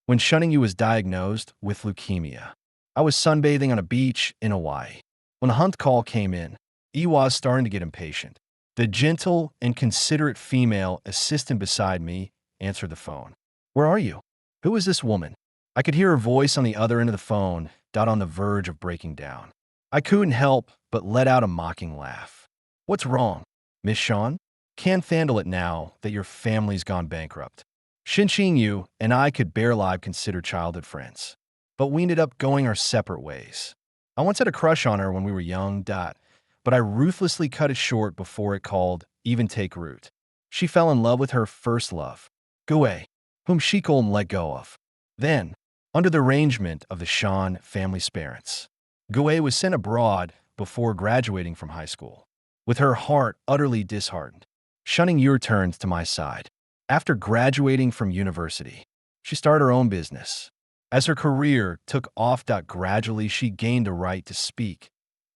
when Shunning You was diagnosed with leukemia. I was sunbathing on a beach in Hawaii. When the hunt call came in, he was starting to get impatient. The gentle and considerate female assistant beside me answered the phone. "Where are you? Who is this woman?" I could hear her voice on the other end of the phone, on the verge of breaking down. I couldn't help but let out a mocking laugh. "What's wrong, Miss Shawn? Can't handle it now that your family's gone bankrupt." Shinshing You and I could barely have considered childhood friends, but we ended up going our separate ways. I once had a crush on her when we were young, but I ruthlessly cut it short before it called even take root. She fell in love with her first love, Gue, whom she couldn't let go of. Then, under the arrangement of the Shawn family's parents, Gue was sent abroad before graduating from high school. With her heart utterly disheartened, Shunning You returned to my side. After graduating from university, she started her own business. As her career took off, gradually she gained a right to speak.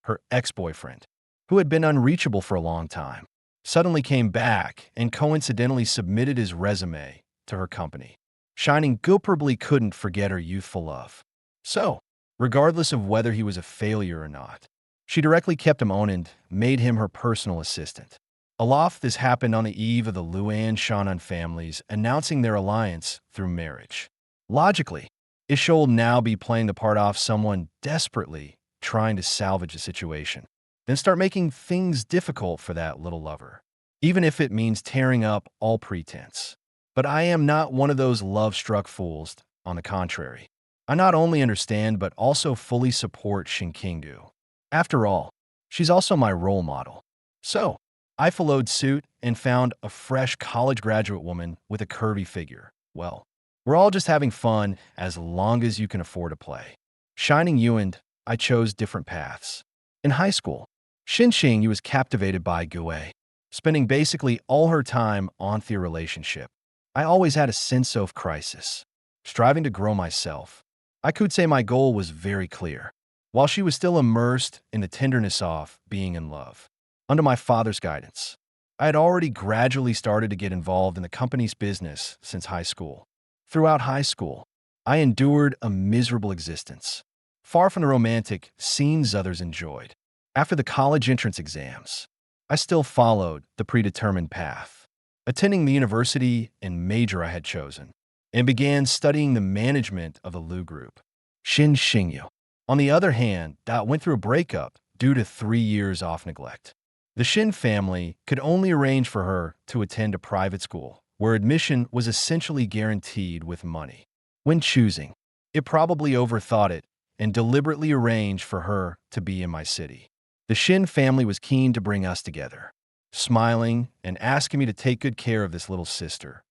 Her ex-boyfriend, who had been unreachable for a long time, suddenly came back and coincidentally submitted his resume to her company. Shining Gilperably couldn't forget her youthful love. So, regardless of whether he was a failure or not, she directly kept him on and made him her personal assistant. Aloft, this happened on the eve of the Luan Shannon families announcing their alliance through marriage. Logically, it should now be playing the part of someone desperately trying to salvage the situation, then start making things difficult for that little lover, even if it means tearing up all pretense. But I am not one of those love-struck fools. On the contrary, I not only understand but also fully support Shinkingdu. After all, she's also my role model. So, I followed suit and found a fresh college graduate woman with a curvy figure. Well, we're all just having fun as long as you can afford to play. Shining You and I chose different paths. In high school, Shinshing You was captivated by Gue, spending basically all her time on the relationship. I always had a sense of crisis, striving to grow myself. I could say my goal was very clear, while she was still immersed in the tenderness of being in love. Under my father's guidance, I had already gradually started to get involved in the company's business since high school. Throughout high school, I endured a miserable existence, far from the romantic scenes others enjoyed. After the college entrance exams, I still followed the predetermined path, attending the university and major I had chosen, and began studying the management of the Lu Group. Shin Shingyu, on the other hand, went through a breakup due to 3 years of neglect. The Shin family could only arrange for her to attend a private school, where admission was essentially guaranteed with money. When choosing, it probably overthought it and deliberately arranged for her to be in my city. The Shin family was keen to bring us together, smiling and asking me to take good care of this little sister.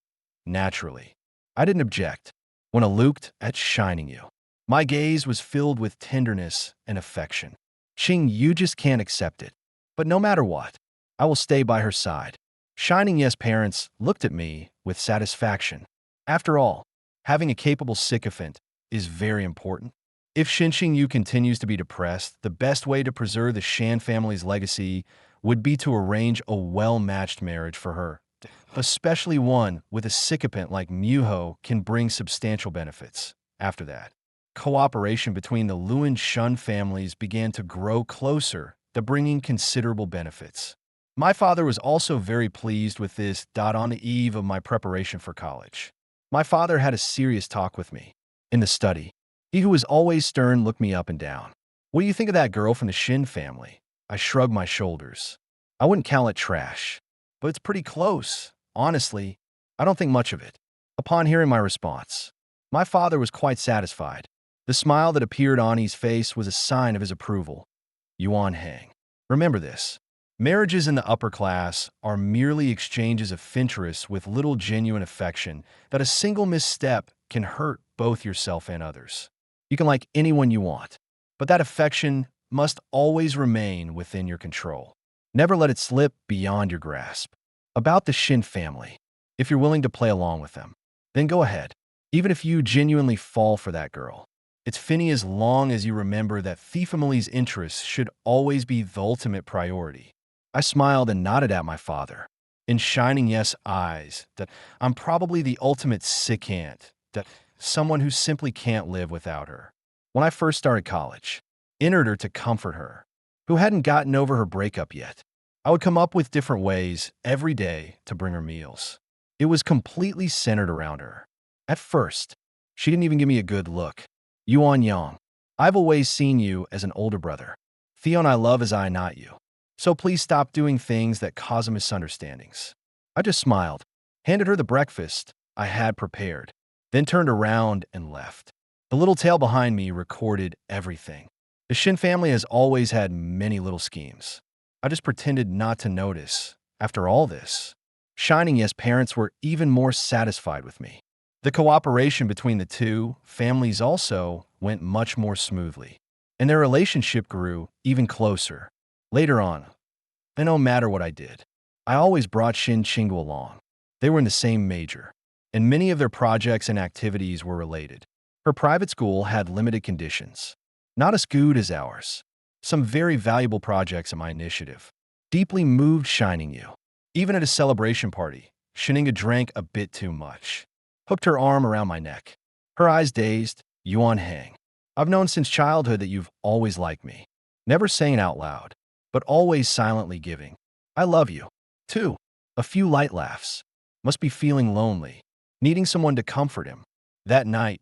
Naturally, I didn't object. When I looked at Shining You, my gaze was filled with tenderness and affection. Shing, you just can't accept it. But no matter what, I will stay by her side. Shining Yes parents looked at me with satisfaction. After all, having a capable sycophant is very important. If Shinshing Yu continues to be depressed, the best way to preserve the Shan family's legacy would be to arrange a well-matched marriage for her. Especially one with a sycophant like Muho can bring substantial benefits. After that, cooperation between the Luan Shun families began to grow closer, bringing considerable benefits. My father was also very pleased with this. On the eve of my preparation for college, my father had a serious talk with me. In the study, he who was always stern looked me up and down. "What do you think of that girl from the Shin family?" I shrugged my shoulders. I wouldn't call it trash, but it's pretty close. Honestly, I don't think much of it. Upon hearing my response, my father was quite satisfied. The smile that appeared on his face was a sign of his approval. Yuan Hang. Remember this. Marriages in the upper class are merely exchanges of interest with little genuine affection that a single misstep can hurt both yourself and others. You can like anyone you want, but that affection must always remain within your control. Never let it slip beyond your grasp. About the Shin family, if you're willing to play along with them, then go ahead. Even if you genuinely fall for that girl, it's funny as long as you remember that the family's interests should always be the ultimate priority. I smiled and nodded at my father, in Shining Yes eyes, that I'm probably the ultimate sycophant. someone who simply can't live without her. When I first started college, entered her to comfort her, who hadn't gotten over her breakup yet. I would come up with different ways every day to bring her meals. It was completely centered around her. At first, she didn't even give me a good look. Yuan Yang, I've always seen you as an older brother. Theon I love as I not you. So please stop doing things that cause misunderstandings. I just smiled, handed her the breakfast I had prepared, then turned around and left. The little tail behind me recorded everything. The Shin family has always had many little schemes. I just pretended not to notice. After all this, Shining Yes parents were even more satisfied with me. The cooperation between the two families also went much more smoothly, and their relationship grew even closer. Later on, and no matter what I did, I always brought Shin Chingu along. They were in the same major, and many of their projects and activities were related. Her private school had limited conditions, not as good as ours. Some very valuable projects at my initiative deeply moved Shining You. Even at a celebration party, Shininga drank a bit too much, hooked her arm around my neck. Her eyes dazed, Yuan Hang. I've known since childhood that you've always liked me. Never saying out loud, but always silently giving. I love you. Too. A few light laughs. Must be feeling lonely, needing someone to comfort him. That night,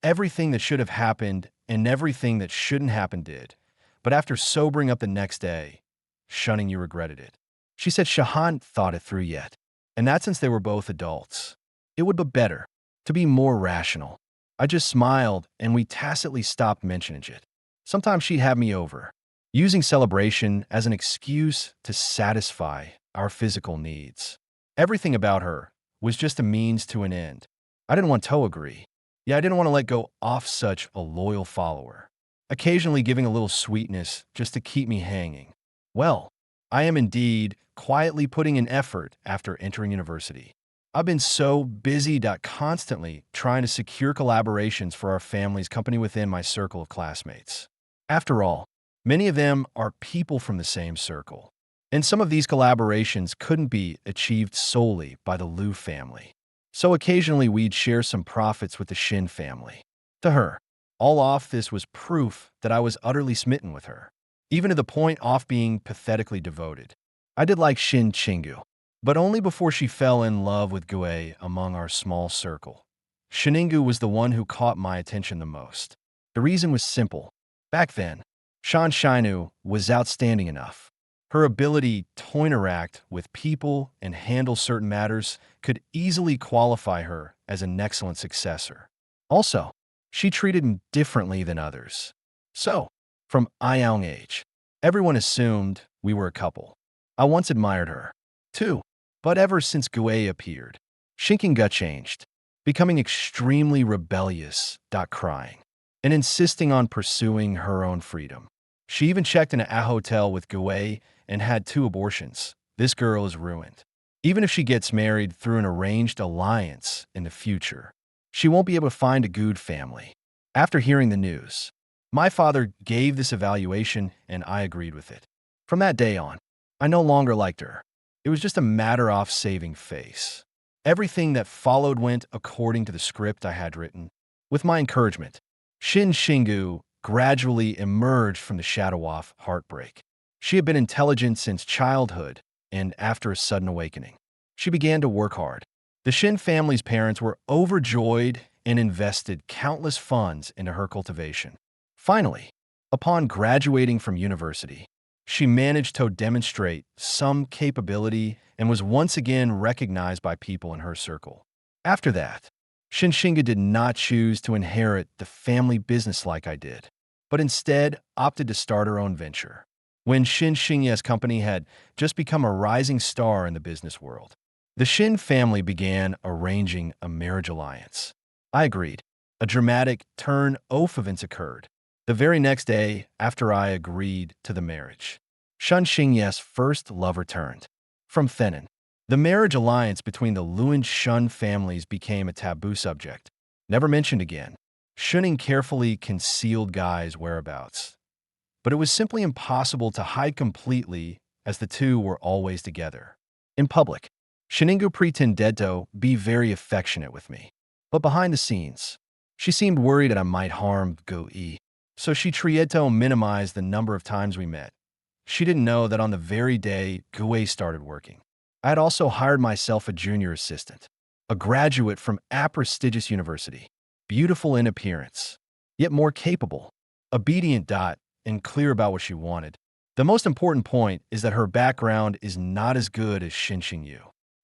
everything that should have happened and everything that shouldn't happen did. But after sobering up the next day, Shunning You regretted it. She said Shahan thought it through yet, and that since they were both adults, it would be better to be more rational. I just smiled, and we tacitly stopped mentioning it. Sometimes she'd have me over, using celebration as an excuse to satisfy our physical needs. Everything about her was just a means to an end. I didn't want to agree. Yeah, I didn't want to let go off such a loyal follower, occasionally giving a little sweetness just to keep me hanging. Well, I am indeed quietly putting in effort after entering university. I've been so busy constantly trying to secure collaborations for our family's company within my circle of classmates. After all, many of them are people from the same circle, and some of these collaborations couldn't be achieved solely by the Liu family. So occasionally we'd share some profits with the Shin family. To her, all off this was proof that I was utterly smitten with her, even to the point of being pathetically devoted. I did like Shin Chingu, but only before she fell in love with Gue among our small circle. Shiningu was the one who caught my attention the most. The reason was simple. Back then, Shan Shinu was outstanding enough. Her ability to interact with people and handle certain matters could easily qualify her as an excellent successor. Also, she treated him differently than others. So, from a young age, everyone assumed we were a couple. I once admired her, too, but ever since Gue appeared, Shinkinga changed, becoming extremely rebellious, crying, and insisting on pursuing her own freedom. She even checked in a hotel with Gue and had 2 abortions. This girl is ruined. Even if she gets married through an arranged alliance in the future, she won't be able to find a good family. After hearing the news, my father gave this evaluation and I agreed with it. From that day on, I no longer liked her. It was just a matter of saving face. Everything that followed went according to the script I had written. With my encouragement, Shin Shingu gradually emerged from the shadow of heartbreak. She had been intelligent since childhood, and after a sudden awakening, she began to work hard. The Shin family's parents were overjoyed and invested countless funds into her cultivation. Finally, upon graduating from university, she managed to demonstrate some capability and was once again recognized by people in her circle. After that, Shinshinga did not choose to inherit the family business like I did, but instead opted to start her own venture. When Shinshinga's company had just become a rising star in the business world, the Shin family began arranging a marriage alliance. I agreed. A dramatic turn-off events occurred. The very next day after I agreed to the marriage, Shun Xingye's first love returned. From Thenan, the marriage alliance between the Liu and Shun families became a taboo subject, never mentioned again. Shuning carefully concealed Guy's whereabouts, but it was simply impossible to hide completely as the two were always together. In public, Shiningu pretended to be very affectionate with me, But behind the scenes, she seemed worried that I might harm Gui. So she tried to minimize the number of times we met. She didn't know that on the very day Gui started working, I had also hired myself a junior assistant, a graduate from a prestigious university, beautiful in appearance, yet more capable, obedient, and clear about what she wanted. The most important point is that her background is not as good as Yu,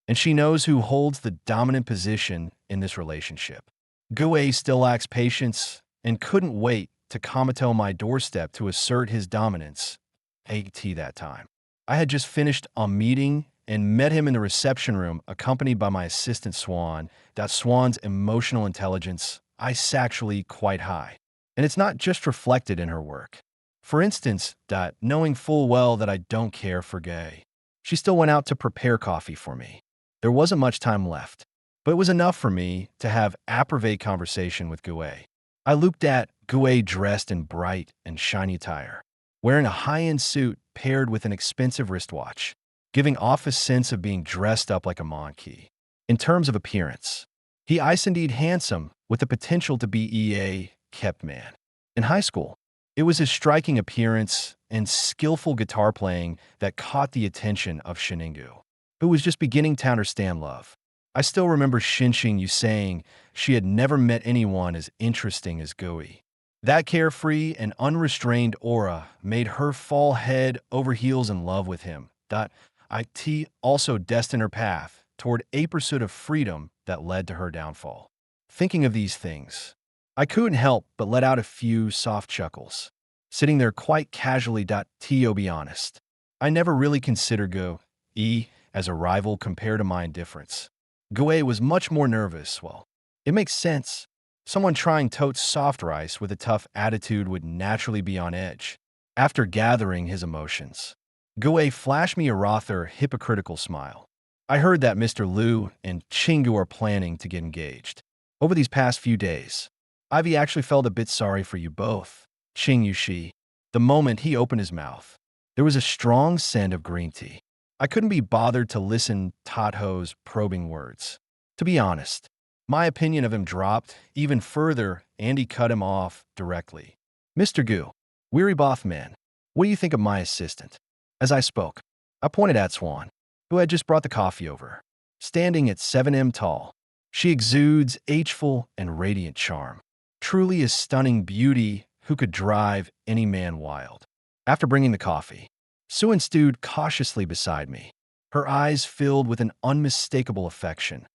and she knows who holds the dominant position in this relationship. Gui still lacks patience and couldn't wait to come to my doorstep to assert his dominance. At that time, I had just finished a meeting and met him in the reception room, accompanied by my assistant Swan. That Swan's emotional intelligence is actually quite high, and it's not just reflected in her work. For instance, knowing full well that I don't care for Gay, she still went out to prepare coffee for me. There wasn't much time left, but it was enough for me to have a private conversation with Gui. I looked at Gui dressed in bright and shiny attire, wearing a high-end suit paired with an expensive wristwatch, giving off a sense of being dressed up like a monkey. In terms of appearance, he is indeed handsome with the potential to be a kept man. In high school, it was his striking appearance and skillful guitar playing that caught the attention of Shiningu, who was just beginning to understand love. I still remember Yu saying she had never met anyone as interesting as Gui. That carefree and unrestrained aura made her fall head over heels in love with him. It also destined her path toward a pursuit of freedom that led to her downfall. Thinking of these things, I couldn't help but let out a few soft chuckles, sitting there quite casually. To be honest, I never really considered Gui as a rival compared to my indifference. Gui was much more nervous. Well, it makes sense. Someone trying totes soft rice with a tough attitude would naturally be on edge. After gathering his emotions, Gui flashed me a rather hypocritical smile. I heard that Mr. Liu and Chingu are planning to get engaged. Over these past few days, Ivy actually felt a bit sorry for you both. Shi. The moment he opened his mouth, there was a strong scent of green tea. I couldn't be bothered to listen to Tadho's probing words. To be honest, my opinion of him dropped even further, and he cut him off directly. Mr. Gu, weary both man, what do you think of my assistant? As I spoke, I pointed at Swan, who had just brought the coffee over. Standing at 7 m tall, she exudes ageful and radiant charm. Truly a stunning beauty who could drive any man wild. After bringing the coffee, Suan stood cautiously beside me, her eyes filled with an unmistakable affection.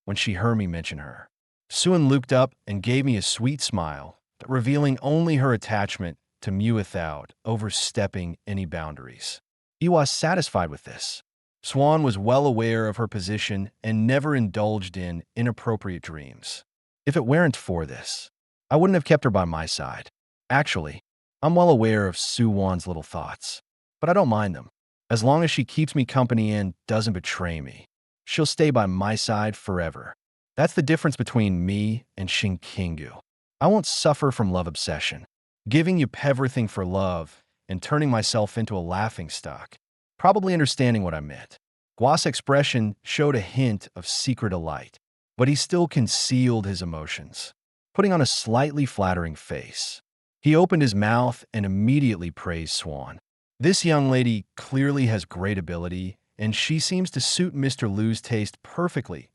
When she heard me mention her, Suan looked up and gave me a sweet smile, revealing only her attachment to me without overstepping any boundaries. He was satisfied with this. Swan was well aware of her position and never indulged in inappropriate dreams. If it weren't for this, I wouldn't have kept her by my side. Actually, I'm well aware of Suwan's little thoughts, but I don't mind them. As long as she keeps me company and doesn't betray me, she'll stay by my side forever. That's the difference between me and Shinkingu. I won't suffer from love obsession, giving you everything for love and turning myself into a laughingstock. Probably understanding what I meant. Gua's expression showed a hint of secret delight, but he still concealed his emotions, putting on a slightly flattering face. He opened his mouth and immediately praised Swan. This young lady clearly has great ability, and she seems to suit Mr. Liu's taste perfectly.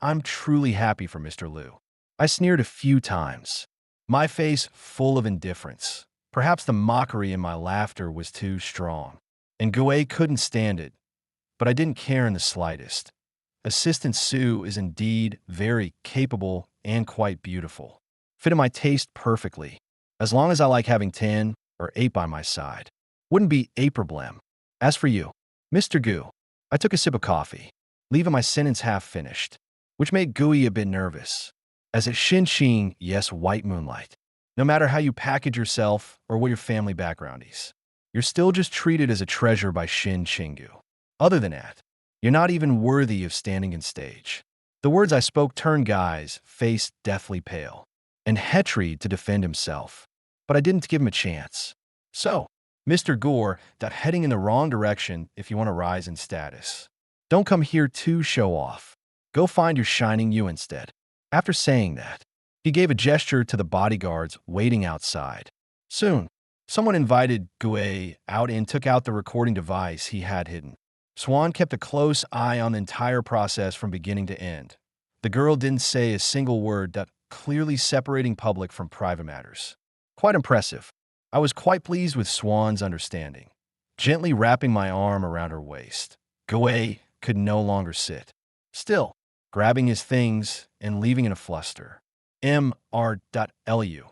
I'm truly happy for Mr. Liu. I sneered a few times, my face full of indifference. Perhaps the mockery in my laughter was too strong, and Gui couldn't stand it, but I didn't care in the slightest. Assistant Sue is indeed very capable and quite beautiful, fitted my taste perfectly, as long as I like having 10 or 8 by my side. Wouldn't be a problem. As for you, Mr. Gu, I took a sip of coffee, leaving my sentence half finished, which made Gui a bit nervous. As it Shin, yes, white moonlight. No matter how you package yourself or what your family background is, you're still just treated as a treasure by Shin Chingu. Other than that, you're not even worthy of standing in stage. The words I spoke turned Guy's face deathly pale, and Hetry to defend himself, but I didn't give him a chance. So, Mr. Gore, that heading in the wrong direction if you want to rise in status. Don't come here to show off. Go find your shining you instead. After saying that, he gave a gesture to the bodyguards waiting outside. Soon, someone invited Gue out and took out the recording device he had hidden. Swan kept a close eye on the entire process from beginning to end. The girl didn't say a single word, that clearly separating public from private matters. Quite impressive. I was quite pleased with Swan's understanding. Gently wrapping my arm around her waist, Gue could no longer sit. Still, grabbing his things and leaving in a fluster. Mr.Lu.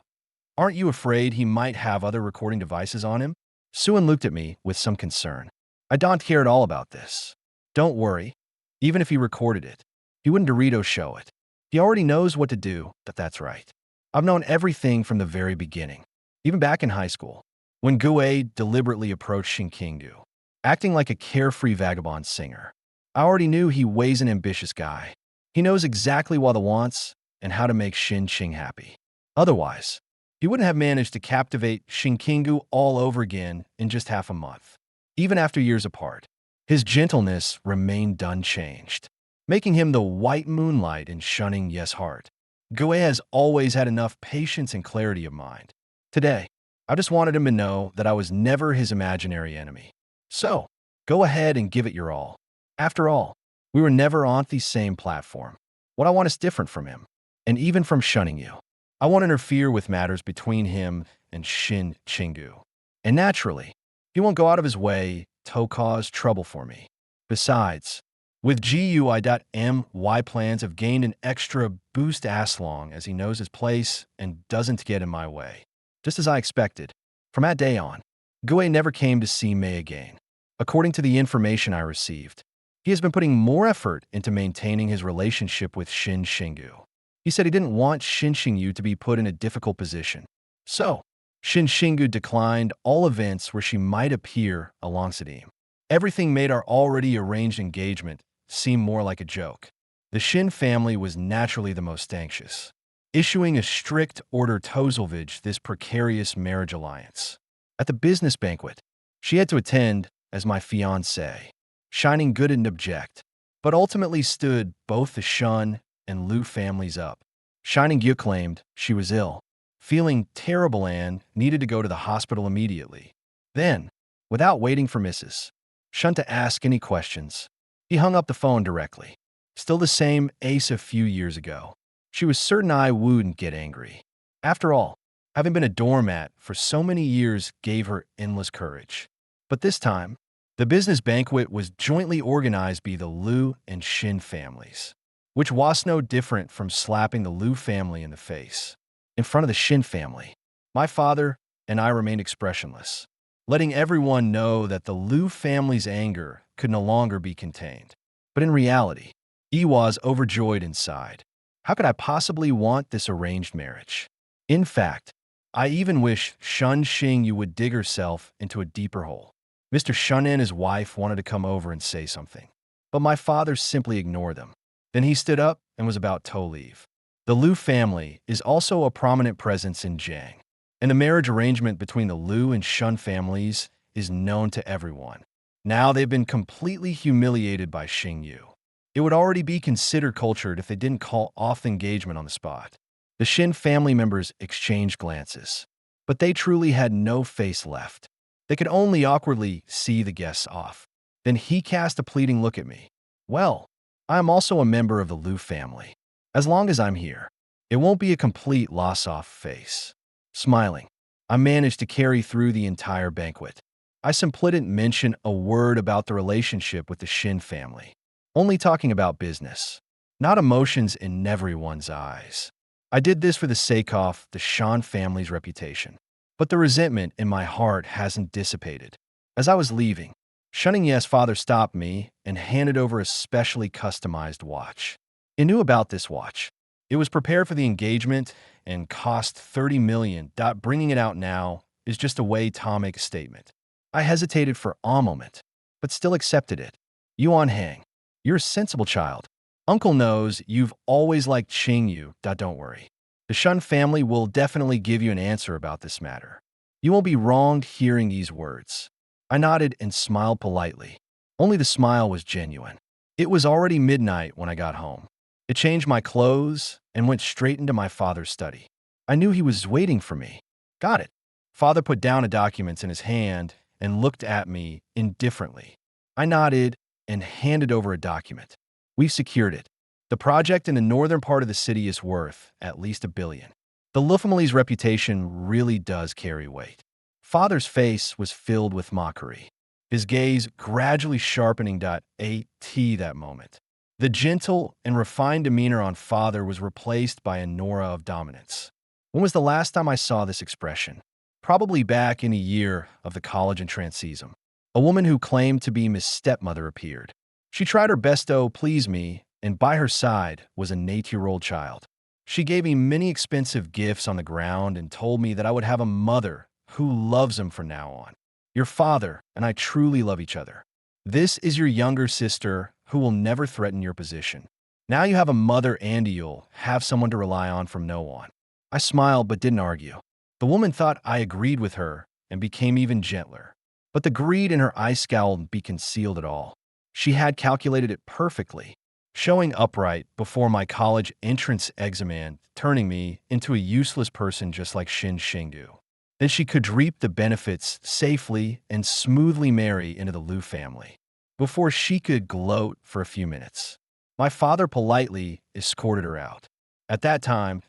Aren't you afraid he might have other recording devices on him? Suan looked at me with some concern. I don't care at all about this. Don't worry. Even if he recorded it, he wouldn't Dorito show it. He already knows what to do, that's right. I've known everything from the very beginning, even back in high school, when Gue deliberately approached Shinkingu, acting like a carefree vagabond singer. I already knew he was an ambitious guy. He knows exactly what he wants and how to make Shin Ching happy. Otherwise, he wouldn't have managed to captivate Shinkingu all over again in just half a month. Even after years apart, his gentleness remained unchanged, making him the white moonlight in shunning Yes heart. Gue has always had enough patience and clarity of mind. Today, I just wanted him to know that I was never his imaginary enemy. So, go ahead and give it your all. After all, we were never on the same platform. What I want is different from him, and even from shunning you. I won't interfere with matters between him and Shin Chingu. And naturally, he won't go out of his way to cause trouble for me. Besides, with GUI.my plans have gained an extra boost as long as he knows his place and doesn't get in my way. Just as I expected, from that day on, Gue never came to see me again. According to the information I received, he has been putting more effort into maintaining his relationship with Shin Shingu. He said he didn't want Shin Shingu to be put in a difficult position. So, Shin Shingu declined all events where she might appear alongside him. Everything made our already arranged engagement seem more like a joke. The Shin family was naturally the most anxious, issuing a strict order to salvage this precarious marriage alliance. At the business banquet, she had to attend as my fiancée, shining good and object, but ultimately stood both the Shun and Lu families up. Shining Yu claimed she was ill, feeling terrible and needed to go to the hospital immediately. Then, without waiting for Mrs. Shun to ask any questions, he hung up the phone directly. Still the same ace a few years ago. She was certain I wouldn't get angry. After all, having been a doormat for so many years gave her endless courage. But this time, the business banquet was jointly organized by the Lu and Shin families, which was no different from slapping the Lu family in the face. In front of the Shin family, my father and I remained expressionless, letting everyone know that the Lu family's anger could no longer be contained. But in reality, he was overjoyed inside. How could I possibly want this arranged marriage? In fact, I even wish Shun Xing would dig herself into a deeper hole. Mr. Shun and his wife wanted to come over and say something, but my father simply ignored them. Then he stood up and was about to leave. The Lu family is also a prominent presence in Jiang, and the marriage arrangement between the Lu and Shun families is known to everyone. Now they've been completely humiliated by Xing Yu. It would already be considered cultured if they didn't call off the engagement on the spot. The Shin family members exchanged glances, but they truly had no face left. They could only awkwardly see the guests off. Then he cast a pleading look at me. Well, I am also a member of the Lu family. As long as I'm here, it won't be a complete loss-off face. Smiling, I managed to carry through the entire banquet. I simply didn't mention a word about the relationship with the Shin family, only talking about business, not emotions in everyone's eyes. I did this for the sake of the Shan family's reputation, but the resentment in my heart hasn't dissipated. As I was leaving, Shunning Yes' father stopped me and handed over a specially customized watch. He knew about this watch. It was prepared for the engagement and cost $30 million. Bringing it out now is just a way to make a statement. I hesitated for a moment, but still accepted it. Yuan Hang, you're a sensible child. Uncle knows you've always liked Qing Yu. Don't worry. The Shun family will definitely give you an answer about this matter. You won't be wronged hearing these words. I nodded and smiled politely. Only the smile was genuine. It was already midnight when I got home. It changed my clothes and went straight into my father's study. I knew he was waiting for me. Got it. Father put down a document in his hand and looked at me indifferently. I nodded and handed over a document. We've secured it. The project in the northern part of the city is worth at least $1 billion. The Lu family's reputation really does carry weight. Father's face was filled with mockery, his gaze gradually sharpening. At that moment, the gentle and refined demeanor on father was replaced by an aura of dominance. When was the last time I saw this expression? Probably back in the year of the college entrance season. A woman who claimed to be Miss Stepmother appeared. She tried her best to please me, and by her side was an 8-year-old child. She gave me many expensive gifts on the ground and told me that I would have a mother who loves him from now on. Your father and I truly love each other. This is your younger sister who will never threaten your position. Now you have a mother and you'll have someone to rely on from now on. I smiled but didn't argue. The woman thought I agreed with her and became even gentler. But the greed in her eyes scowled be concealed at all. She had calculated it perfectly, showing upright before my college entrance exam, turning me into a useless person just like Shin Shingu. Then she could reap the benefits safely and smoothly marry into the Liu family, before she could gloat for a few minutes. My father politely escorted her out. At that time,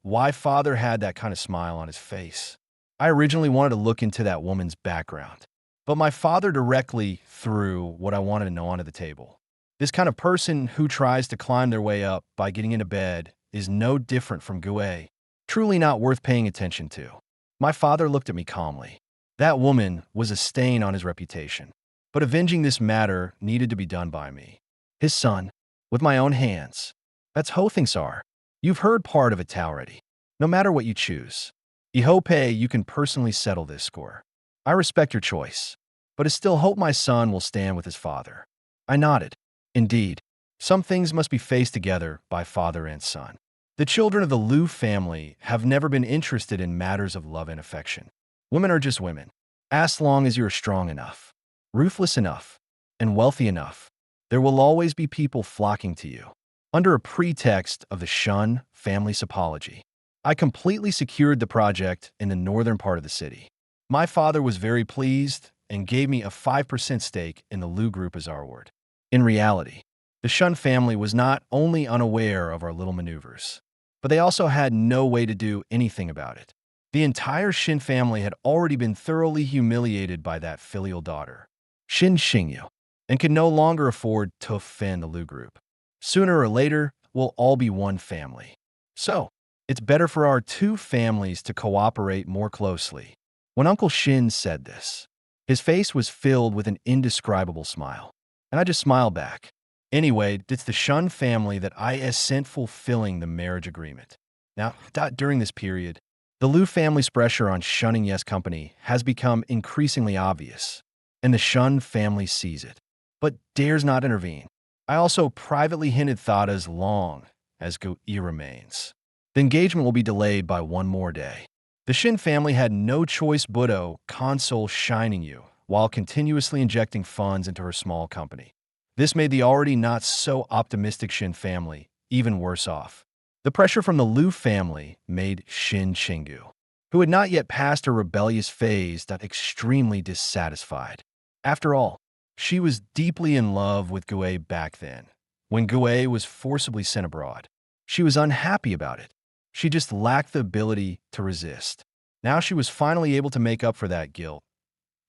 why father had that kind of smile on his face. I originally wanted to look into that woman's background, but my father directly threw what I wanted to know onto the table. This kind of person who tries to climb their way up by getting into bed is no different from Gue, truly not worth paying attention to. My father looked at me calmly. That woman was a stain on his reputation, but avenging this matter needed to be done by me, his son, with my own hands. That's how things are. You've heard part of it already. No matter what you choose, I hope you can personally settle this score. I respect your choice, but I still hope my son will stand with his father. I nodded. Indeed, some things must be faced together by father and son. The children of the Liu family have never been interested in matters of love and affection. Women are just women. As long as you are strong enough, ruthless enough, and wealthy enough, there will always be people flocking to you. Under a pretext of the Shun family's apology, I completely secured the project in the northern part of the city. My father was very pleased and gave me a 5% stake in the Liu group as our ward. In reality, the Shun family was not only unaware of our little maneuvers, but they also had no way to do anything about it. The entire Shin family had already been thoroughly humiliated by that filial daughter, Shin Xingyu, and could no longer afford to offend the Liu group. Sooner or later, we'll all be one family. So, it's better for our two families to cooperate more closely. When Uncle Shin said this, his face was filled with an indescribable smile, and I just smiled back. Anyway, it's the Shun family that I sent fulfilling the marriage agreement. Now, during this period, the Liu family's pressure on shunning Yes Company has become increasingly obvious, and the Shun family sees it, but dares not intervene. I also privately hinted that as long as Gue remains, the engagement will be delayed by one more day. The Shin family had no choice but to console shining you while continuously injecting funds into her small company. This made the already not so optimistic Shin family even worse off. The pressure from the Liu family made Shin Chingu, who had not yet passed her rebellious phase, extremely dissatisfied. After all, she was deeply in love with Gue back then, when Gue was forcibly sent abroad. She was unhappy about it. She just lacked the ability to resist. Now she was finally able to make up for that guilt.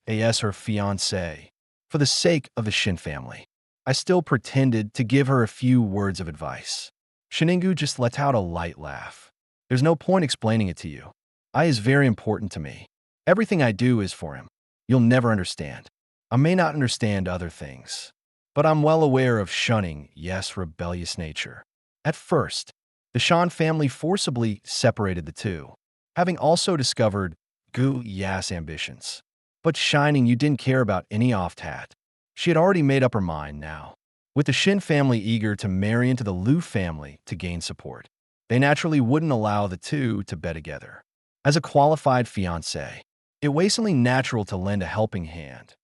As her fiancée, for the sake of the Shin family. I still pretended to give her a few words of advice. Shiningu just let out a light laugh. There's no point explaining it to you. I is very important to me. Everything I do is for him. You'll never understand. I may not understand other things, but I'm well aware of shunning Yes' rebellious nature. At first, the Shan family forcibly separated the two, having also discovered Gu Yas' ambitions. But Shining, you didn't care about any off-tat. She had already made up her mind now. With the Shin family eager to marry into the Liu family to gain support, they naturally wouldn't allow the two to bed together. As a qualified fiancé, it was only natural to lend a helping hand.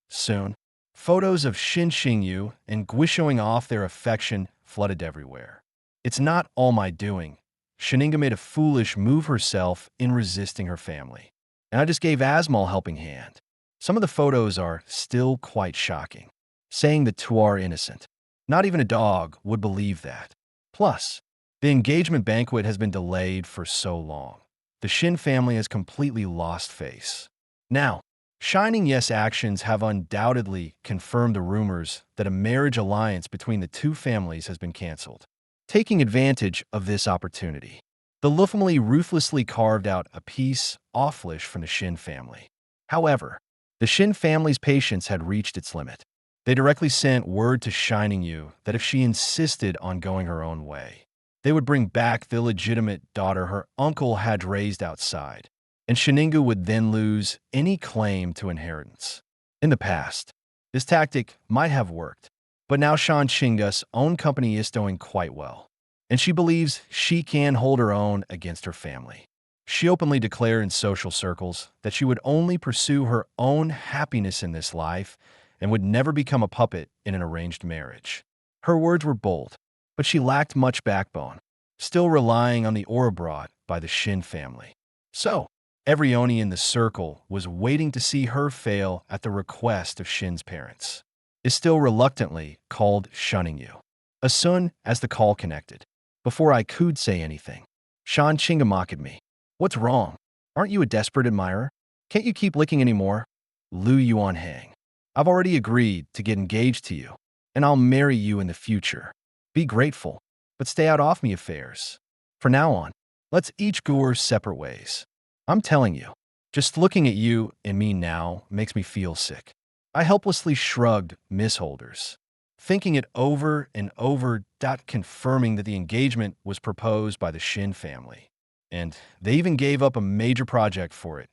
Soon, photos of Shin Xingyu and Gui showing off their affection flooded everywhere. It's not all my doing. Shininga made a foolish move herself in resisting her family. And I just gave Asmal a helping hand. Some of the photos are still quite shocking, saying the two are innocent. Not even a dog would believe that. Plus, the engagement banquet has been delayed for so long. The Shin family has completely lost face. Now, Shining Yes actions have undoubtedly confirmed the rumors that a marriage alliance between the two families has been canceled. Taking advantage of this opportunity, the family ruthlessly carved out a piece offlish from the Shin family. However, the Shin family's patience had reached its limit. They directly sent word to Shining Yu that if she insisted on going her own way, they would bring back the illegitimate daughter her uncle had raised outside, and Shiningu would then lose any claim to inheritance. In the past, this tactic might have worked, but now Shan Chinga's own company is doing quite well, and she believes she can hold her own against her family. She openly declared in social circles that she would only pursue her own happiness in this life and would never become a puppet in an arranged marriage. Her words were bold, but she lacked much backbone, still relying on the aura brought by the Shin family. So, every Oni in the circle was waiting to see her fail at the request of Shin's parents. Is still reluctantly called Shunning You. As soon as the call connected, before I could say anything, Shan Chinga mocked me. What's wrong? Aren't you a desperate admirer? Can't you keep licking anymore? Lu Yuan Hang. I've already agreed to get engaged to you, and I'll marry you in the future. Be grateful, but stay out off me affairs. For now on, let's each go our separate ways. I'm telling you, just looking at you and me now makes me feel sick. I helplessly shrugged Miss Holders, thinking it over and over, confirming that the engagement was proposed by the Shin family. And they even gave up a major project for it.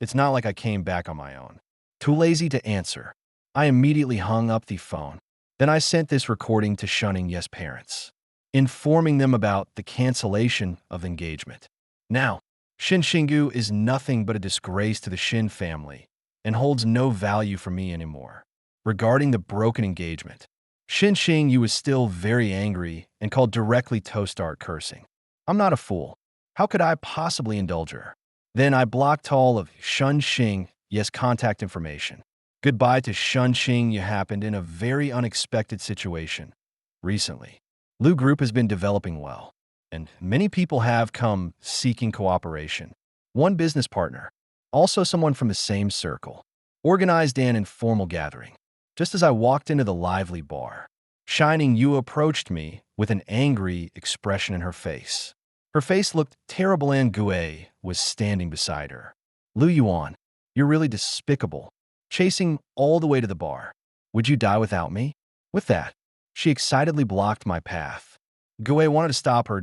It's not like I came back on my own. Too lazy to answer, I immediately hung up the phone. Then I sent this recording to Shunning Yes parents, informing them about the cancellation of the engagement. Now, Shin Shingu is nothing but a disgrace to the Shin family and holds no value for me anymore. Regarding the broken engagement, Shin Xingyu was still very angry and called directly Toastart cursing. I'm not a fool. How could I possibly indulge her? Then I blocked all of Shun Xing Yes contact information. Goodbye to Shun Xing You happened in a very unexpected situation. Recently, Lu Group has been developing well, and many people have come seeking cooperation. One business partner, also someone from the same circle, organized an informal gathering. Just as I walked into the lively bar, Shining Yu approached me with an angry expression in her face. Her face looked terrible and Gue was standing beside her. Lu Yuan, you're really despicable. Chasing all the way to the bar. Would you die without me? With that, she excitedly blocked my path. Gue wanted to stop her,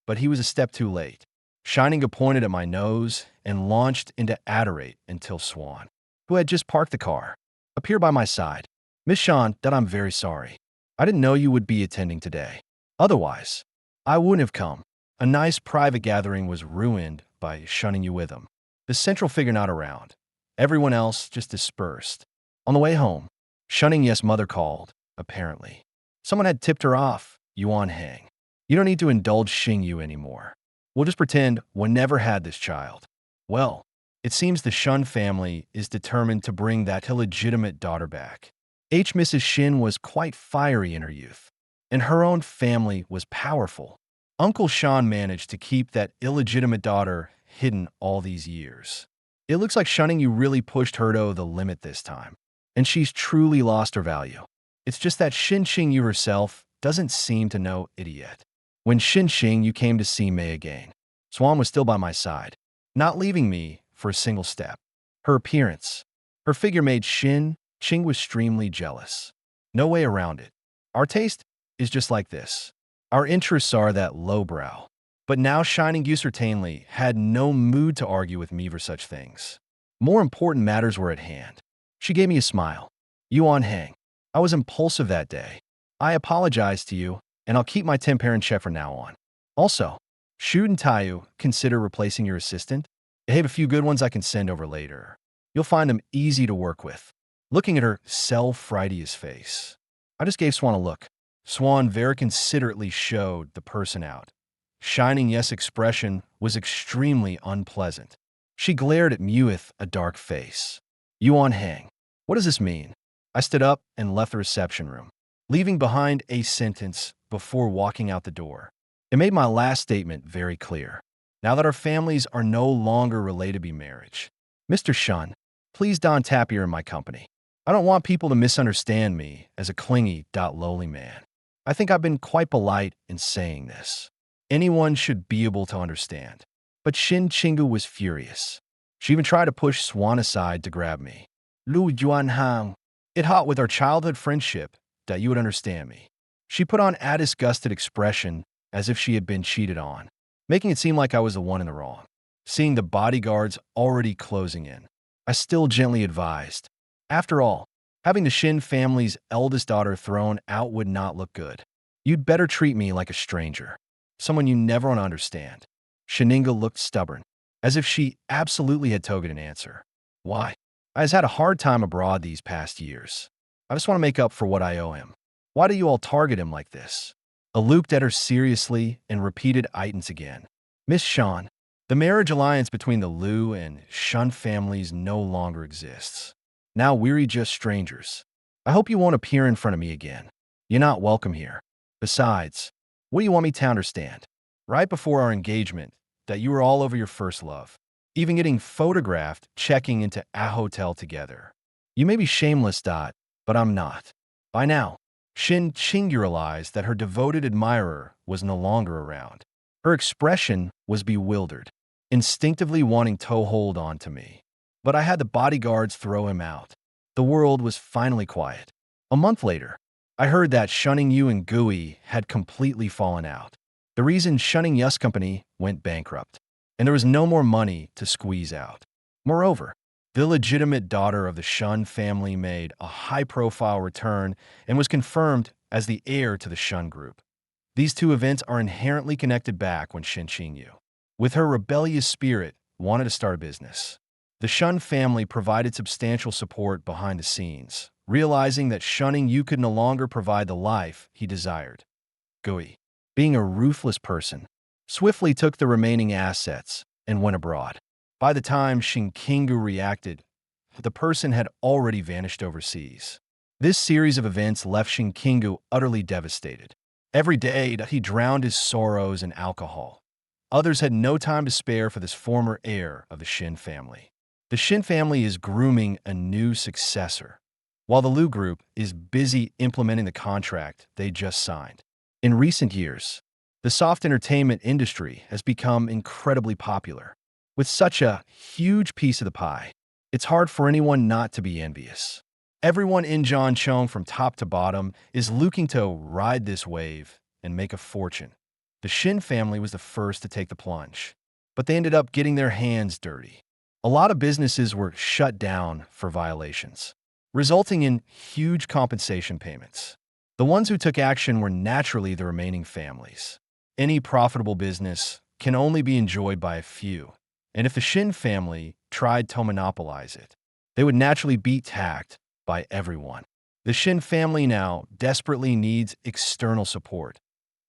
but he was a step too late. Shining pointed at my nose and launched into Adorate until Swan, who had just parked the car, appeared by my side. Miss Shan, I'm very sorry. I didn't know you would be attending today. Otherwise, I wouldn't have come. A nice private gathering was ruined by Shunning You with him. The central figure not around. Everyone else just dispersed. On the way home, Shunning Yes mother called, apparently. Someone had tipped her off, Yuan Hang. You don't need to indulge Xing Yu anymore. We'll just pretend we never had this child. Well, it seems the Shun family is determined to bring that illegitimate daughter back. Mrs. Shin was quite fiery in her youth, and her own family was powerful. Uncle Shan managed to keep that illegitimate daughter hidden all these years. It looks like Shunning You really pushed her to the limit this time, and she's truly lost her value. It's just that Shin Xing Yu herself doesn't seem to know it yet. When Shin Xing Yu came to see Mei again, Swan was still by my side, not leaving me for a single step. Her appearance, her figure made Shin Xing was extremely jealous. No way around it. Our taste is just like this. Our interests are that lowbrow. But now Shining Yu certainly had no mood to argue with me for such things. More important matters were at hand. She gave me a smile. Yuan Hang, I was impulsive that day. I apologize to you, and I'll keep my temper in check from now on. Also, should and Tayu consider replacing your assistant? I have a few good ones I can send over later. You'll find them easy to work with. Looking at her self-frightiest face, I just gave Swan a look. Swan very considerately showed the person out. Shining Yes' expression was extremely unpleasant. She glared at me with a dark face. Yuan Hang. What does this mean? I stood up and left the reception room, leaving behind a sentence before walking out the door. It made my last statement very clear. Now that our families are no longer related by marriage, Mr. Shun, please don't tap here in my company. I don't want people to misunderstand me as a clingy, lowly man. I think I've been quite polite in saying this. Anyone should be able to understand. But Shin Chingu was furious. She even tried to push Swan aside to grab me. Lu Yuanhang. It hot with our childhood friendship that you would understand me. She put on a disgusted expression as if she had been cheated on, making it seem like I was the one in the wrong. Seeing the bodyguards already closing in, I still gently advised. After all, having the Shin family's eldest daughter thrown out would not look good. You'd better treat me like a stranger, someone you never want to understand. Shininga looked stubborn, as if she absolutely had told an answer. Why? I has had a hard time abroad these past years. I just want to make up for what I owe him. Why do you all target him like this? I looked at her seriously and repeated items again. Miss Shan, the marriage alliance between the Liu and Shun families no longer exists. Now we're just strangers. I hope you won't appear in front of me again. You're not welcome here. Besides, what do you want me to understand? Right before our engagement, that you were all over your first love, even getting photographed checking into a hotel together. You may be shameless, but I'm not. By now, Shin Qing realized that her devoted admirer was no longer around. Her expression was bewildered, instinctively wanting to hold on to me. But I had the bodyguards throw him out. The world was finally quiet. A month later, I heard that Shunning Yu and Gui had completely fallen out. The reason Shunning Yus Company went bankrupt, and there was no more money to squeeze out. Moreover, the legitimate daughter of the Shun family made a high-profile return and was confirmed as the heir to the Shun group. These two events are inherently connected back when Shin Qingyu, with her rebellious spirit, wanted to start a business. The Shun family provided substantial support behind the scenes, realizing that Shunning Yu could no longer provide the life he desired. Gui, being a ruthless person, swiftly took the remaining assets and went abroad. By the time Shinkingu reacted, the person had already vanished overseas. This series of events left Shinkingu utterly devastated. Every day he drowned his sorrows in alcohol. Others had no time to spare for this former heir of the Shin family. The Shin family is grooming a new successor, while the Liu group is busy implementing the contract they just signed. In recent years, the soft entertainment industry has become incredibly popular. With such a huge piece of the pie, it's hard for anyone not to be envious. Everyone in Zhangcheng from top to bottom is looking to ride this wave and make a fortune. The Shin family was the first to take the plunge, but they ended up getting their hands dirty. A lot of businesses were shut down for violations, resulting in huge compensation payments. The ones who took action were naturally the remaining families. Any profitable business can only be enjoyed by a few, and if the Shin family tried to monopolize it, they would naturally be attacked by everyone. The Shin family now desperately needs external support,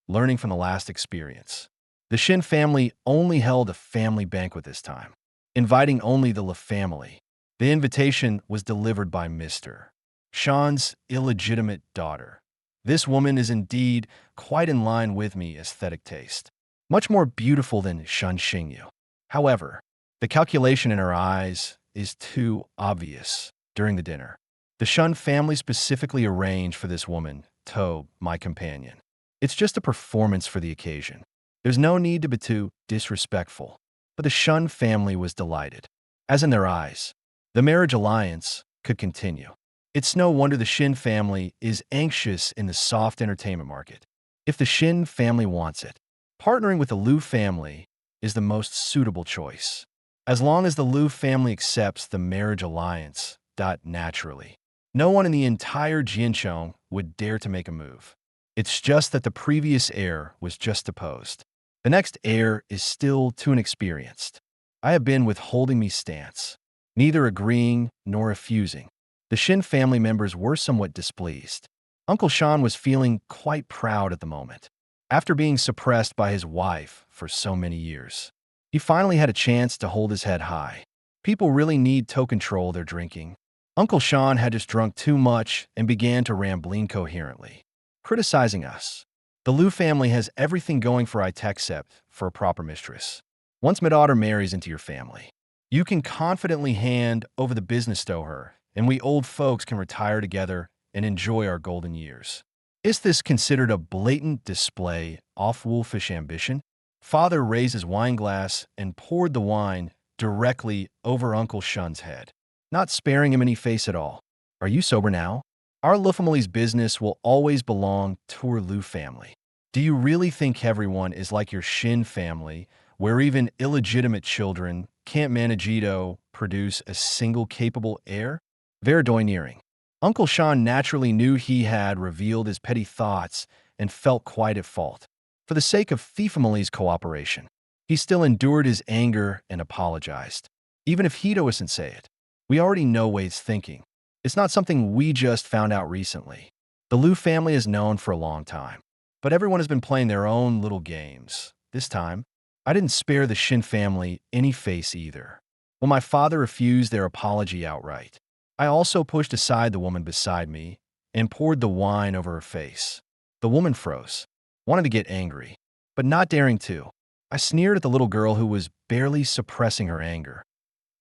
learning from the last experience. The Shin family only held a family banquet this time, inviting only the Le family. The invitation was delivered by Mr. Shan's illegitimate daughter. This woman is indeed quite in line with me aesthetic taste, much more beautiful than Shan Xingyu. However, the calculation in her eyes is too obvious during the dinner. The Shun family specifically arranged for this woman, To, my companion. It's just a performance for the occasion. There's no need to be too disrespectful. But the Shun family was delighted. As in their eyes, the marriage alliance could continue. It's no wonder the Shin family is anxious in the soft entertainment market. If the Shin family wants it, partnering with the Liu family is the most suitable choice. As long as the Liu family accepts the marriage alliance, naturally, no one in the entire Jianchong would dare to make a move. It's just that the previous heir was just deposed. The next heir is still too inexperienced. I have been withholding me stance, neither agreeing nor refusing. The Shin family members were somewhat displeased. Uncle Sean was feeling quite proud at the moment. After being suppressed by his wife for so many years, he finally had a chance to hold his head high. People really need to control their drinking. Uncle Sean had just drunk too much and began to ramble incoherently, criticizing us. The Liu family has everything going for it except for a proper mistress. Once my daughter marries into your family, you can confidently hand over the business to her, and we old folks can retire together and enjoy our golden years. Is this considered a blatant display of wolfish ambition? Father raised his wine glass and poured the wine directly over Uncle Shun's head, not sparing him any face at all. Are you sober now? Our Liu family's business will always belong to our Liu family. Do you really think everyone is like your Shin family, where even illegitimate children can't manage to produce a single capable heir? Verdoineering. Uncle Sean naturally knew he had revealed his petty thoughts and felt quite at fault. For the sake of the family's cooperation, he still endured his anger and apologized. Even if he doesn't say it, we already know what he's thinking. It's not something we just found out recently. The Liu family is known for a long time, but everyone has been playing their own little games. This time, I didn't spare the Shin family any face either. When my father refused their apology outright, I also pushed aside the woman beside me and poured the wine over her face. The woman froze, wanted to get angry, but not daring to. I sneered at the little girl who was barely suppressing her anger.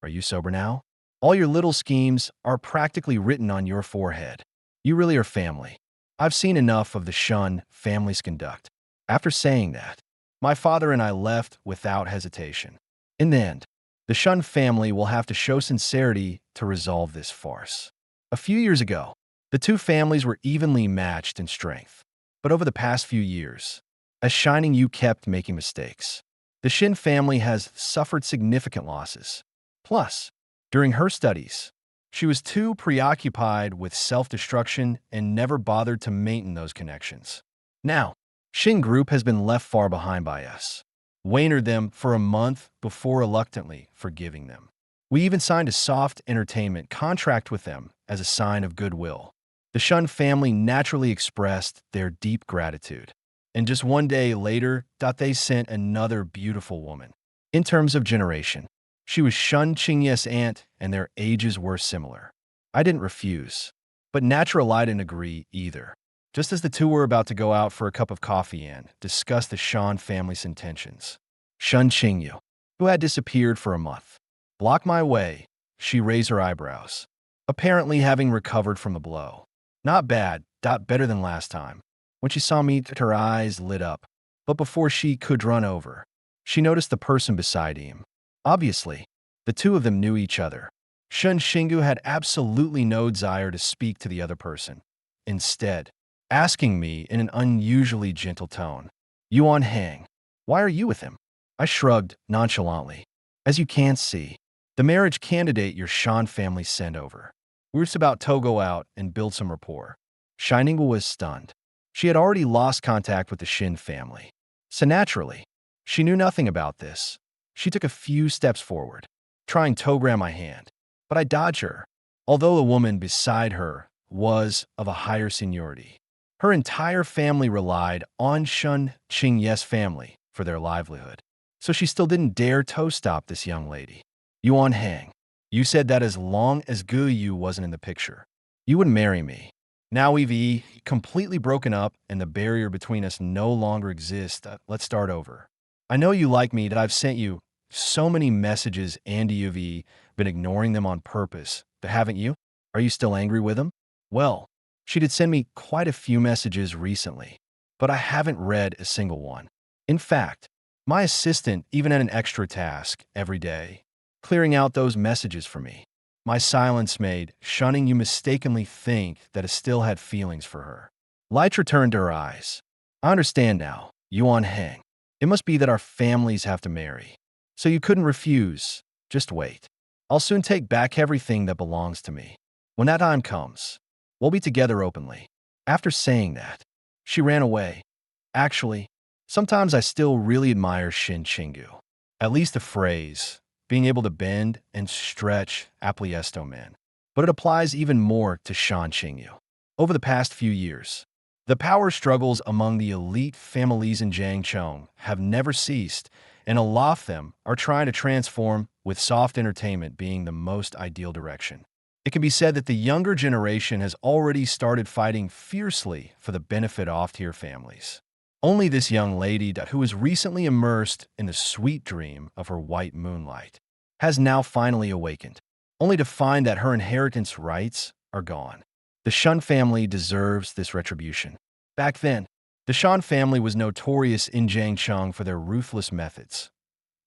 Are you sober now? All your little schemes are practically written on your forehead. You really are family. I've seen enough of the Shun family's conduct. After saying that, my father and I left without hesitation. In the end, the Shun family will have to show sincerity to resolve this farce. A few years ago, the two families were evenly matched in strength. But over the past few years, as Shining Yu kept making mistakes, the Shin family has suffered significant losses. Plus, during her studies, she was too preoccupied with self-destruction and never bothered to maintain those connections. Now, Shin Group has been left far behind by us. Wanered them for a month before reluctantly forgiving them. We even signed a soft entertainment contract with them as a sign of goodwill. The Shun family naturally expressed their deep gratitude. And just one day later, they sent another beautiful woman. In terms of generation, she was Shun Qingye's aunt, and their ages were similar. I didn't refuse, but naturally I didn't agree either. Just as the two were about to go out for a cup of coffee and discuss the Shan family's intentions, Shun Qingyu, who had disappeared for a month, blocked my way. She raised her eyebrows, apparently having recovered from the blow. Not bad, better than last time. When she saw me, her eyes lit up. But before she could run over, she noticed the person beside him. Obviously, the two of them knew each other. Shun Xingyu had absolutely no desire to speak to the other person. Instead, asking me in an unusually gentle tone, Yuan Hang, why are you with him? I shrugged nonchalantly. As you can see, the marriage candidate your Shan family sent over. We were just about to go out and build some rapport. Shining was stunned. She had already lost contact with the Shin family. So naturally, she knew nothing about this. She took a few steps forward, trying to grab my hand, but I dodged her. Although the woman beside her was of a higher seniority, her entire family relied on Shun Qingye's family for their livelihood. So she still didn't dare to stop this young lady. Yuan Hang, you said that as long as Gu Yu wasn't in the picture, you would marry me. Now we've completely broken up and the barrier between us no longer exists. Let's start over. I know you like me, that I've sent you so many messages and you've been ignoring them on purpose, but haven't you? Are you still angry with them? Well, she did send me quite a few messages recently, but I haven't read a single one. In fact, my assistant even had an extra task every day, clearing out those messages for me. My silence made Shunning You mistakenly think that I still had feelings for her. Light returned to her eyes. I understand now, Yuan Hang. It must be that our families have to marry. So you couldn't refuse. Just wait. I'll soon take back everything that belongs to me. When that time comes, we'll be together openly. After saying that, she ran away. Actually, sometimes I still really admire Shin Chingu. At least the phrase, being able to bend and stretch Apliesto man. But it applies even more to Shan Qingyu. Over the past few years, the power struggles among the elite families in Jiangchong have never ceased, and a lot of them are trying to transform, with soft entertainment being the most ideal direction. It can be said that the younger generation has already started fighting fiercely for the benefit of off-tier families. Only this young lady, who was recently immersed in the sweet dream of her white moonlight, has now finally awakened, only to find that her inheritance rights are gone. The Shun family deserves this retribution. Back then, the Shan family was notorious in Jiangchong for their ruthless methods.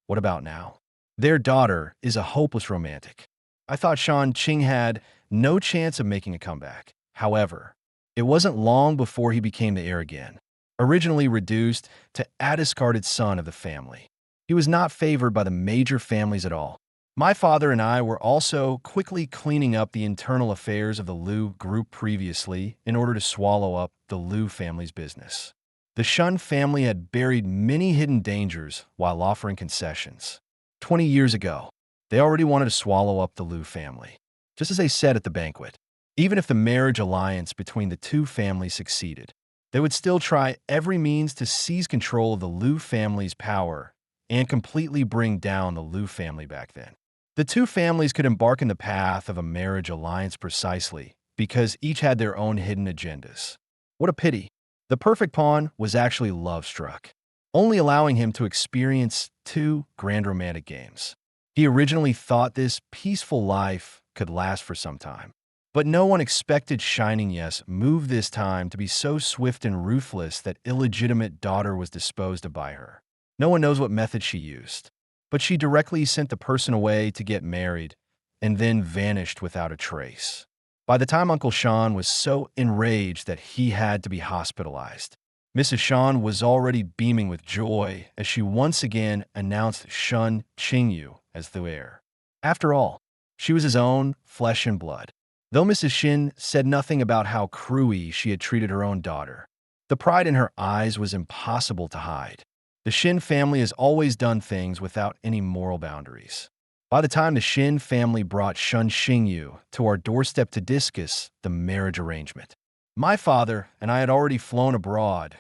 What about now? Their daughter is a hopeless romantic. I thought Shan Qing had no chance of making a comeback. However, it wasn't long before he became the heir again. Originally reduced to a discarded son of the family, he was not favored by the major families at all. My father and I were also quickly cleaning up the internal affairs of the Liu group previously in order to swallow up the Liu family's business. The Shun family had buried many hidden dangers while offering concessions. 20 years ago, they already wanted to swallow up the Liu family. Just as they said at the banquet, even if the marriage alliance between the two families succeeded, they would still try every means to seize control of the Liu family's power and completely bring down the Liu family back then. The two families could embark in the path of a marriage alliance precisely because each had their own hidden agendas. What a pity. The perfect pawn was actually love-struck, only allowing him to experience 2 grand romantic games. He originally thought this peaceful life could last for some time, but no one expected Shining Yes move this time to be so swift and ruthless that illegitimate daughter was disposed of by her. No one knows what method she used, but she directly sent the person away to get married and then vanished without a trace. By the time Uncle Sean was so enraged that he had to be hospitalized, Mrs. Sean was already beaming with joy as she once again announced Shun Qingyu as the heir. After all, she was his own flesh and blood. Though Mrs. Shin said nothing about how cruelly she had treated her own daughter, the pride in her eyes was impossible to hide. The Shin family has always done things without any moral boundaries. By the time the Shin family brought Shun Xingyu to our doorstep to discuss the marriage arrangement, my father and I had already flown abroad.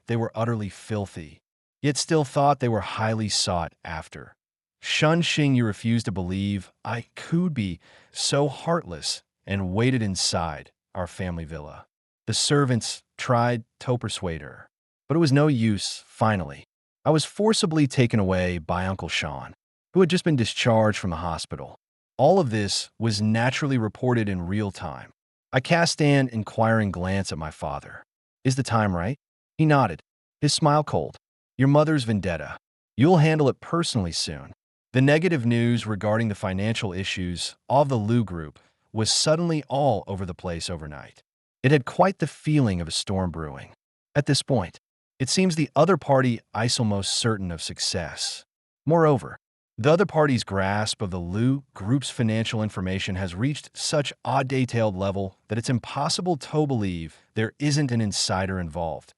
They were utterly filthy, yet still thought they were highly sought after. Shun Xingyu refused to believe I could be so heartless and waited inside our family villa. The servants tried to persuade her, but it was no use. Finally, I was forcibly taken away by Uncle Sean, who had just been discharged from the hospital. All of this was naturally reported in real time. I cast an inquiring glance at my father. Is the time right? He nodded, his smile cold. Your mother's vendetta. You'll handle it personally soon. The negative news regarding the financial issues of the Liu Group was suddenly all over the place overnight. It had quite the feeling of a storm brewing. At this point, it seems the other party is almost certain of success. Moreover, the other party's grasp of the Liu Group's financial information has reached such a detailed level that it's impossible to believe there isn't an insider involved.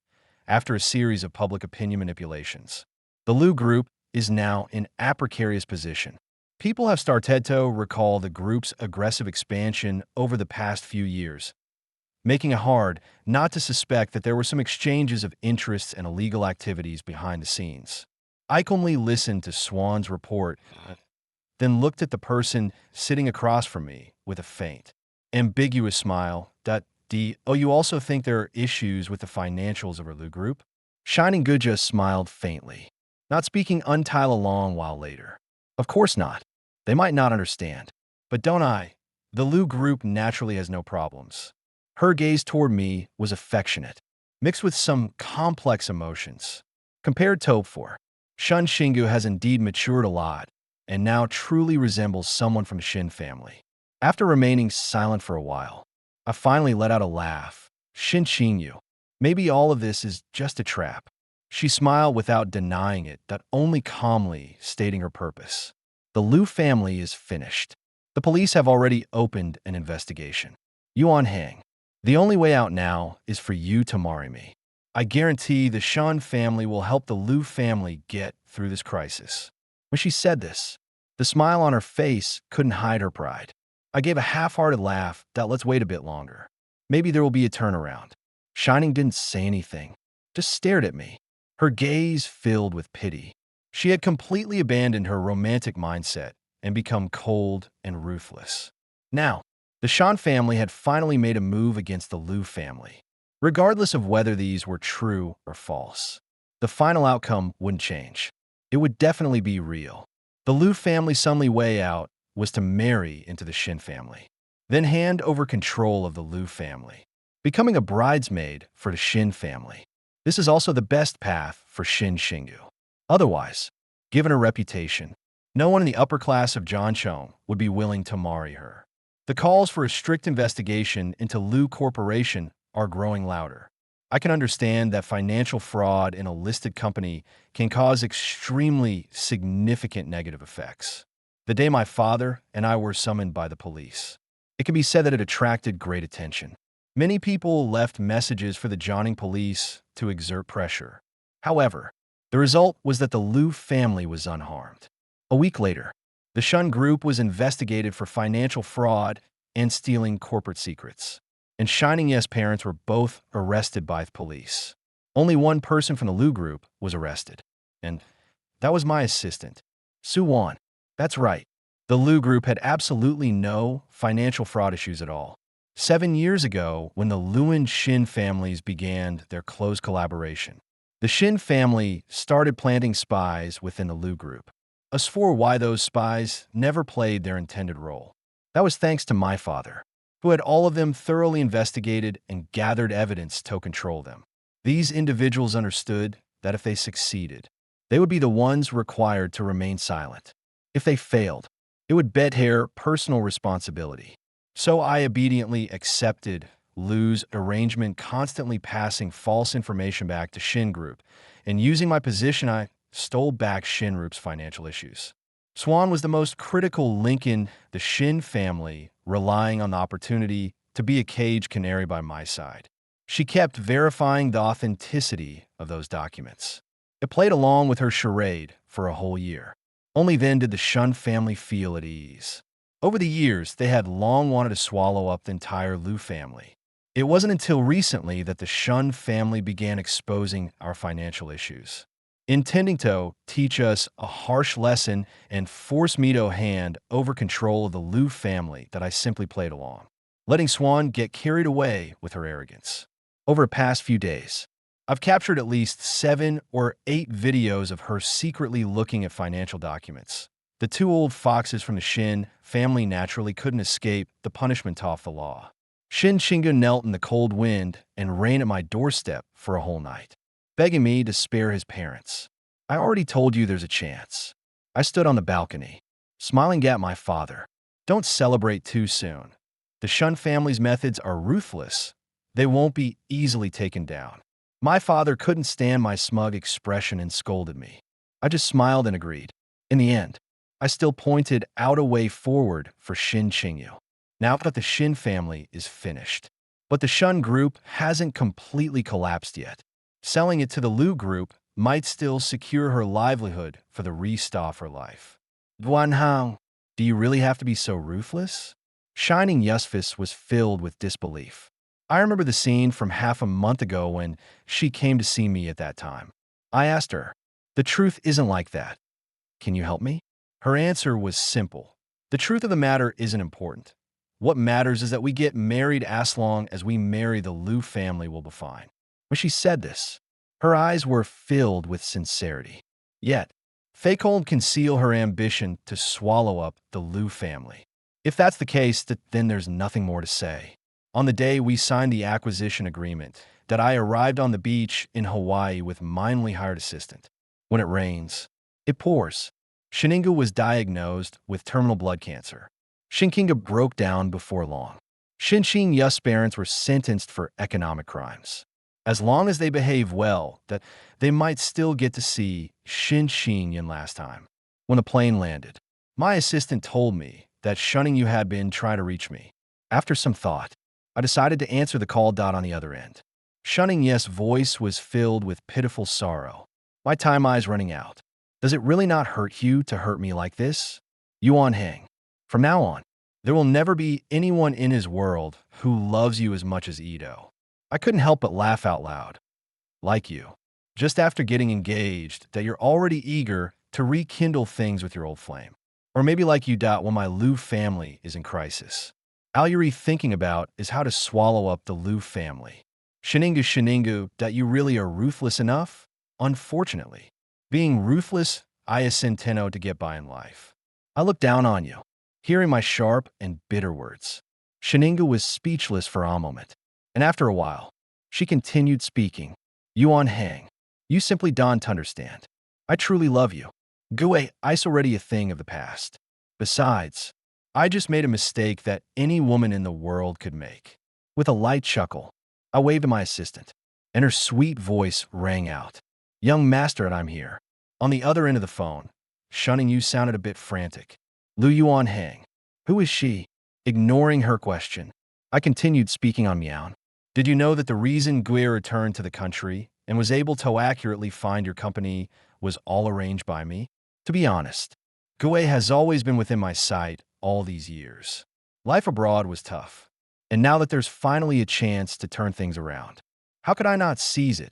After a series of public opinion manipulations, the Liu Group is now in a precarious position. People have started to recall the group's aggressive expansion over the past few years, making it hard not to suspect that there were some exchanges of interests and illegal activities behind the scenes. I calmly listened to Swan's report, then looked at the person sitting across from me with a faint, ambiguous smile. Oh, you also think there are issues with the financials of our Liu Group? Shining Good just smiled faintly, not speaking until a long while later. Of course not. They might not understand. But don't I? The Liu Group naturally has no problems. Her gaze toward me was affectionate, mixed with some complex emotions. Compared to Topfor, Shun Xingyu has indeed matured a lot and now truly resembles someone from Shin family. After remaining silent for a while, I finally let out a laugh. Shin Xingyu, maybe all of this is just a trap. She smiled without denying it, that only calmly stating her purpose. The Liu family is finished. The police have already opened an investigation. Yuan Hang, the only way out now is for you to marry me. I guarantee the Shan family will help the Liu family get through this crisis. When she said this, the smile on her face couldn't hide her pride. I gave a half-hearted laugh that let's wait a bit longer. Maybe there will be a turnaround. Shining didn't say anything, just stared at me, her gaze filled with pity. She had completely abandoned her romantic mindset and become cold and ruthless. Now, the Shan family had finally made a move against the Liu family. Regardless of whether these were true or false, the final outcome wouldn't change. It would definitely be real. The Liu family's only way out was to marry into the Shin family, then hand over control of the Liu family, becoming a bridesmaid for the Shin family. This is also the best path for Shin Shingu. Otherwise, given her reputation, no one in the upper class of Jiancheng would be willing to marry her. The calls for a strict investigation into Liu Corporation are growing louder. I can understand that financial fraud in a listed company can cause extremely significant negative effects. The day my father and I were summoned by the police, it can be said that it attracted great attention. Many people left messages for the Jianing police to exert pressure. However, the result was that the Liu family was unharmed. A week later, the Shun group was investigated for financial fraud and stealing corporate secrets. And Shining Yes parents were both arrested by the police. Only one person from the Liu group was arrested, and that was my assistant, Su Wan. That's right. The Liu group had absolutely no financial fraud issues at all. 7 years ago, when the Liu and Shin families began their close collaboration, the Shin family started planting spies within the Liu group. As for why those spies never played their intended role, that was thanks to my father, who had all of them thoroughly investigated and gathered evidence to control them. These individuals understood that if they succeeded, they would be the ones required to remain silent. If they failed, it would bear personal responsibility. So I obediently accepted Liu's arrangement, constantly passing false information back to Shin Group, and using my position, I stole back Shin Group's financial issues. Swan was the most critical link in the Shin family, relying on the opportunity to be a cage canary by my side. She kept verifying the authenticity of those documents. It played along with her charade for a whole year. Only then did the Shun family feel at ease. Over the years, they had long wanted to swallow up the entire Liu family. It wasn't until recently that the Shun family began exposing our financial issues, intending to teach us a harsh lesson and force me to hand over control of the Liu family, that I simply played along, letting Swan get carried away with her arrogance. Over the past few days, I've captured at least 7 or 8 videos of her secretly looking at financial documents. The 2 old foxes from the Shin family naturally couldn't escape the punishment of the law. Shin Shinga knelt in the cold wind and rain at my doorstep for a whole night, begging me to spare his parents. I already told you there's a chance. I stood on the balcony, smiling at my father. Don't celebrate too soon. The Shun family's methods are ruthless. They won't be easily taken down. My father couldn't stand my smug expression and scolded me. I just smiled and agreed. In the end, I still pointed out a way forward for Shin Qingyu, now that the Shin family is finished. But the Shun group hasn't completely collapsed yet. Selling it to the Liu group might still secure her livelihood for the rest of her life. Guanhao, do you really have to be so ruthless? Shining Yusfis was filled with disbelief. I remember the scene from half a month ago when she came to see me at that time. I asked her, "The truth isn't like that. Can you help me?" Her answer was simple. The truth of the matter isn't important. What matters is that we get married as long as we marry the Liu family will be fine. When she said this, her eyes were filled with sincerity. Yet, they couldn't conceal her ambition to swallow up the Liu family. If that's the case, then there's nothing more to say. On the day we signed the acquisition agreement, that I arrived on the beach in Hawaii with mindly hired assistant. When it rains, it pours. Shininga was diagnosed with terminal blood cancer. Shinkinga broke down before long. Shinshin Yus parents were sentenced for economic crimes. As long as they behave well, that they might still get to see Shinshin Yin last time. When the plane landed, my assistant told me that Shunning You had been trying to reach me. After some thought, I decided to answer the call on the other end. Shunning Yes' voice was filled with pitiful sorrow. My time is running out. Does it really not hurt you to hurt me like this? Yuan Heng. From now on, There will never be anyone in his world who loves you as much as Ito. I couldn't help but laugh out loud. Like you. Just after getting engaged, that you're already eager to rekindle things with your old flame. Or maybe like you, when my Liu family is in crisis. All you're thinking about is how to swallow up the Liu family. Shiningu, that you really are ruthless enough? Unfortunately. Being ruthless, I intendo to get by in life. I look down on you, hearing my sharp and bitter words. Shiningu was speechless for a moment, and after a while, she continued speaking. Yuan Hang, you simply don't understand. I truly love you. Gue, I's already a thing of the past. Besides, I just made a mistake that any woman in the world could make. With a light chuckle, I waved to my assistant, and her sweet voice rang out. Young master, I'm here. On the other end of the phone, shunning you sounded a bit frantic. Lu Yuan Hang. Who is she? Ignoring her question, I continued speaking on Miao. Did you know that the reason Gue returned to the country and was able to accurately find your company was all arranged by me? To be honest, Gue has always been within my sight all these years. Life abroad was tough, and now that there's finally a chance to turn things around, how could I not seize it?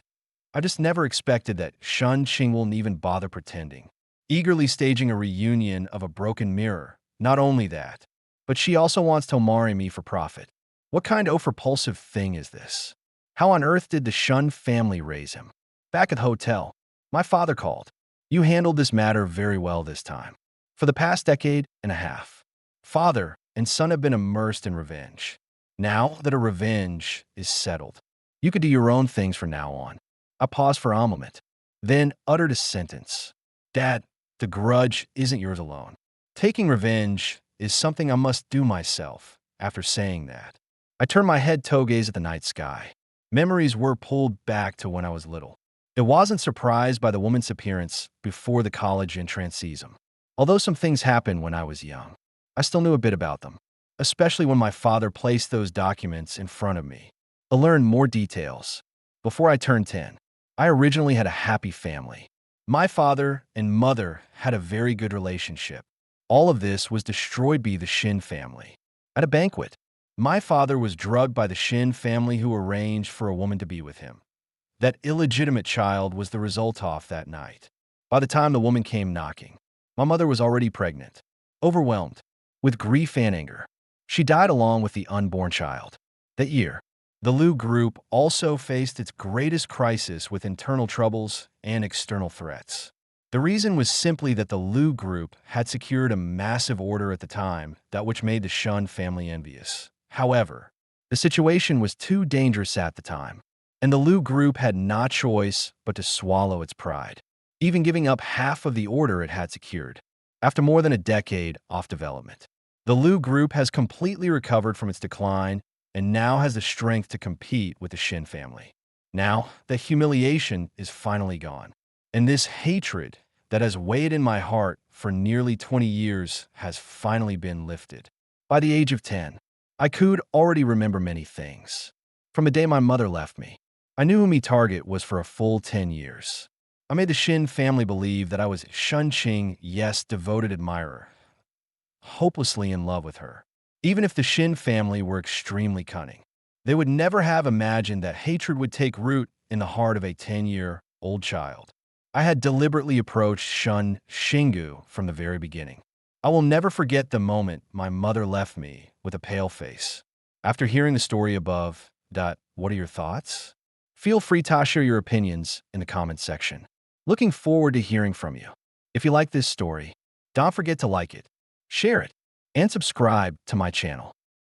I just never expected that Shun Qing will even bother pretending, eagerly staging a reunion of a broken mirror. Not only that, but she also wants to marry me for profit. What kind of repulsive thing is this? How on earth did the Shun family raise him? Back at the hotel, my father called. You handled this matter very well this time. For the past decade and a half, father and son have been immersed in revenge. Now that a revenge is settled, you could do your own things from now on. I paused for a moment, then uttered a sentence. Dad, the grudge isn't yours alone. Taking revenge is something I must do myself. After saying that, I turned my head to gaze at the night sky. Memories were pulled back to when I was little. I wasn't surprised by the woman's appearance before the college entrance season. Although some things happened when I was young, I still knew a bit about them, especially when my father placed those documents in front of me. I learned more details. Before I turned 10, I originally had a happy family. My father and mother had a very good relationship. All of this was destroyed by the Shin family. At a banquet, my father was drugged by the Shin family who arranged for a woman to be with him. That illegitimate child was the result of that night. By the time the woman came knocking, my mother was already pregnant. Overwhelmed with grief and anger, she died along with the unborn child. That year, the Liu group also faced its greatest crisis with internal troubles and external threats. The reason was simply that the Liu group had secured a massive order at the time, that which made the Shun family envious. However, the situation was too dangerous at the time, and the Liu group had no choice but to swallow its pride, even giving up half of the order it had secured. After more than a decade of development, the Liu group has completely recovered from its decline and now has the strength to compete with the Shin family. Now, the humiliation is finally gone, and this hatred that has weighed in my heart for nearly 20 years has finally been lifted. By the age of 10, I could already remember many things. From the day my mother left me, I knew who my target was for a full 10 years. I made the Shin family believe that I was Shun Qing, yes, devoted admirer, hopelessly in love with her. Even if the Shin family were extremely cunning, they would never have imagined that hatred would take root in the heart of a 10-year-old child. I had deliberately approached Shun Xingu from the very beginning. I will never forget the moment my mother left me with a pale face. After hearing the story above, what are your thoughts? Feel free to share your opinions in the comments section. Looking forward to hearing from you. If you like this story, don't forget to like it, share it, and subscribe to my channel.